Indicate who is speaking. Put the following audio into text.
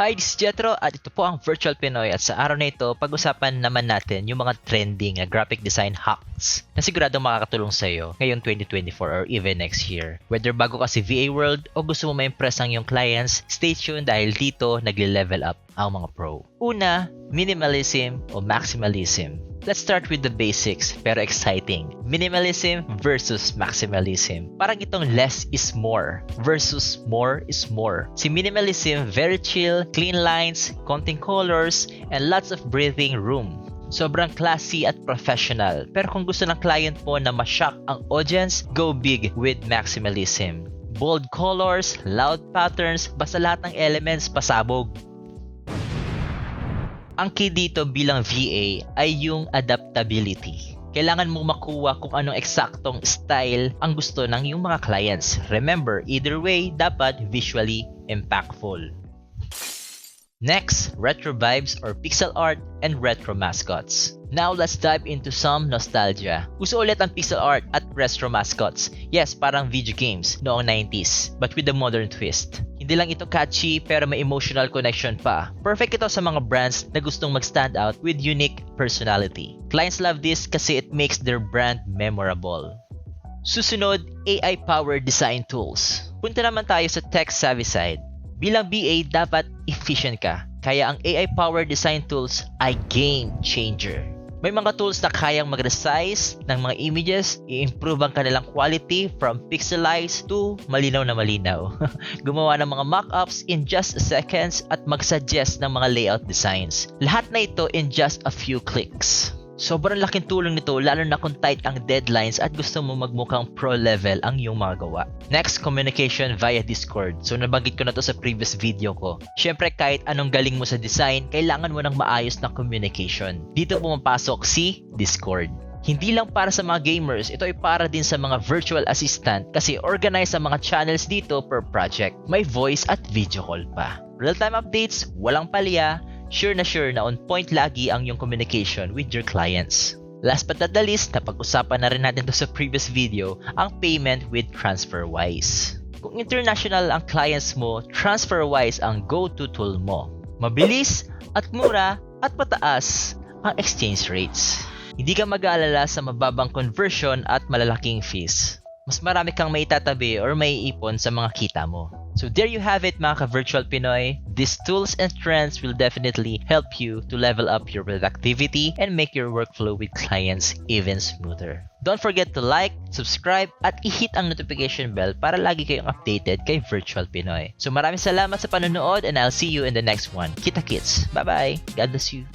Speaker 1: Hi, this is Jetro at ito po ang Virtual Pinoy at sa araw na ito, pag-usapan naman natin yung mga trending na graphic design hacks na sigurado makakatulong sa iyo ngayong 2024 or even next year. Whether bago ka si VA World o gusto mo ma-impress ang iyong clients, stay tuned dahil dito nagle-level up ang mga pro. Una, minimalism o maximalism. Let's start with the basics pero exciting. Minimalism versus maximalism. Parang itong less is more versus more is more. Si minimalism, very chill, clean lines, konting colors, and lots of breathing room. Sobrang classy at professional. Pero kung gusto ng client po na ma-shock ang audience, go big with maximalism. Bold colors, loud patterns, basta lahat ng elements pasabog. Ang key dito bilang VA ay yung adaptability. Kailangan mo makuha kung anong eksaktong style ang gusto ng iyong mga clients. Remember, either way, dapat visually impactful. Next, retro vibes or pixel art and retro mascots. Now, let's dive into some nostalgia. Uso ulit ang pixel art at retro mascots. Yes, parang video games noong 90s, but with a modern twist. Hindi lang ito catchy pero may emotional connection pa. Perfect ito sa mga brands na gustong mag-stand out with unique personality. Clients love this kasi it makes their brand memorable. Susunod, AI-powered design tools. Punta naman tayo sa tech-savvy side. Bilang BA, dapat efficient ka. Kaya ang AI-powered design tools ay game changer. May mga tools na kayang mag-resize ng mga images, i-improve ang kanilang quality from pixelized to malinaw na malinaw. Gumawa ng mga mock-ups in just seconds at mag-suggest ng mga layout designs. Lahat na ito in just a few clicks. Sobrang laking tulong nito lalo na kung tight ang deadlines at gusto mo magmukhang pro level ang iyong mga gawa. Next, communication via Discord. So nabanggit ko na to sa previous video ko. Syempre kahit anong galing mo sa design, kailangan mo ng maayos na communication. Dito pumapasok si Discord. Hindi lang para sa mga gamers, ito ay para din sa mga virtual assistant kasi organize ang mga channels dito per project. May voice at video call pa. Real-time updates, walang palya, sure na on point lagi ang yung communication with your clients. Last but not the least, napag-usapan na rin natin to sa previous video, ang payment with TransferWise. Kung international ang clients mo, TransferWise ang go-to tool mo. Mabilis at mura at mataas ang exchange rates. Hindi ka mag-aalala sa mababang conversion at malalaking fees. Mas marami kang maitatabi or maiipon sa mga kita mo. So there you have it mga ka-Virtual Pinoy. These tools and trends will definitely help you to level up your productivity and make your workflow with clients even smoother. Don't forget to like, subscribe, at i-hit ang notification bell para lagi kayong updated kay Virtual Pinoy. So maraming salamat sa panonood and I'll see you in the next one. Kita kits! Bye-bye! God bless you!